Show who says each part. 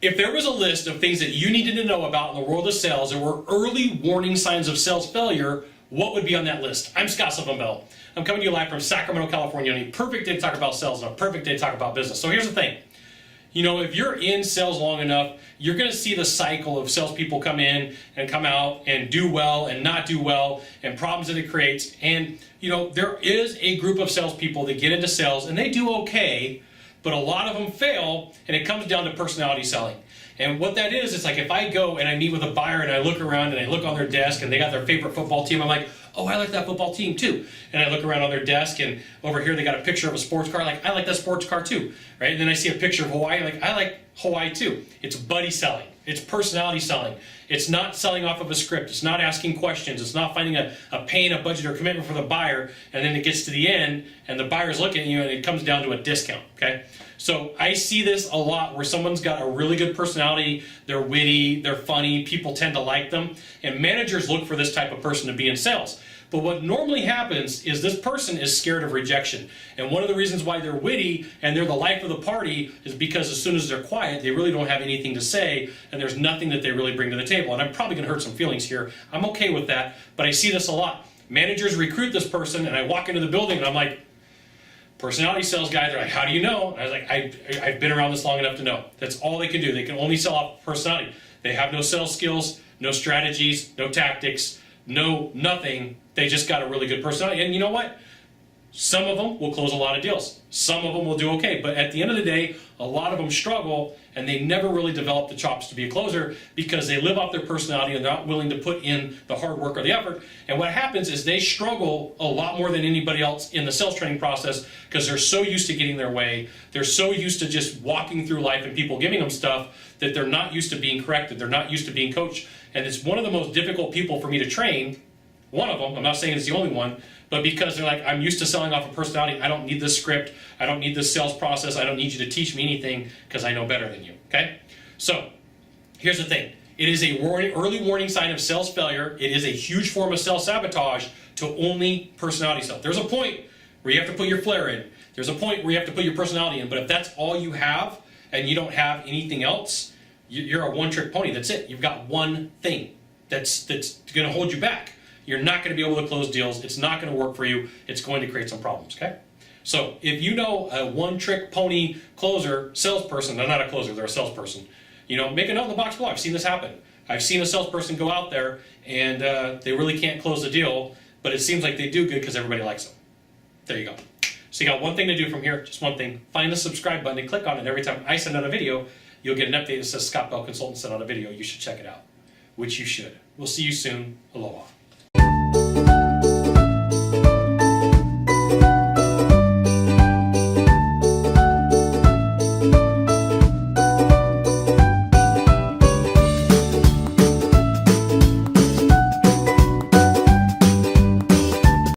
Speaker 1: If there was a list of things that you needed to know about in the world of sales that were early warning signs of sales failure, what would be on that list? I'm Scott Sylvan Bell. I'm coming to you live from Sacramento, California, on a perfect day to talk about sales and a perfect day to talk about business. So here's the thing. You know, if you're in sales long enough, you're going to see the cycle of salespeople come in and come out and do well and not do well and problems that it creates. And, you know, there is a group of salespeople that get into sales and they do okay, but a lot of them fail, and it comes down to personality selling. And what that is, it's like if I go and I meet with a buyer and I look around and I look on their desk and they got their favorite football team, I'm like, oh, I like that football team too. And I look around on their desk and over here they got a picture of a sports car, like, I like that sports car too, right? And then I see a picture of Hawaii, like, I like Hawaii too. It's buddy selling. It's personality selling. It's not selling off of a script. It's not asking questions. It's not finding a pain, a budget, or commitment for the buyer, and then it gets to the end and the buyer's looking at you and it comes down to a discount, okay? So I see this a lot where someone's got a really good personality, they're witty, they're funny, people tend to like them, and managers look for this type of person to be in sales. But what normally happens is this person is scared of rejection. And one of the reasons why they're witty and they're the life of the party is because as soon as they're quiet, they really don't have anything to say, and there's nothing that they really bring to the table. And I'm probably going to hurt some feelings here. I'm okay with that, but I see this a lot. Managers recruit this person, and I walk into the building, and I'm like, personality sales guy, they're like, how do you know? And I was like, I've been around this long enough to know. That's all they can do. They can only sell off personality. They have no sales skills, no strategies, no tactics, no nothing. They just got a really good personality. And you know what? Some of them will close a lot of deals. Some of them will do okay. But at the end of the day, a lot of them struggle, and they never really develop the chops to be a closer because they live off their personality and they're not willing to put in the hard work or the effort. And what happens is they struggle a lot more than anybody else in the sales training process because they're so used to getting their way. They're so used to just walking through life and people giving them stuff that they're not used to being corrected. They're not used to being coached. And it's one of the most difficult people for me to train. One of them, I'm not saying it's the only one, but because they're like, I'm used to selling off a personality, I don't need this script, I don't need this sales process, I don't need you to teach me anything because I know better than you, okay? So, here's the thing. It is a early warning sign of sales failure. It is a huge form of sales sabotage to only personality sell. There's a point where you have to put your flair in. There's a point where you have to put your personality in, but if that's all you have and you don't have anything else, you're a one-trick pony. That's it. You've got one thing that's going to hold you back. You're not going to be able to close deals. It's not going to work for you. It's going to create some problems, okay? So if you know a one-trick pony closer, salesperson, they're not a closer, they're a salesperson, you know, make a note in the box below. I've seen this happen. I've seen a salesperson go out there and they really can't close the deal, but it seems like they do good because everybody likes them. There you go. So you got one thing to do from here, just one thing. Find the subscribe button and click on it. And every time I send out a video, you'll get an update that says Scott Bell Consultant sent out a video. You should check it out, which you should. We'll see you soon. Aloha.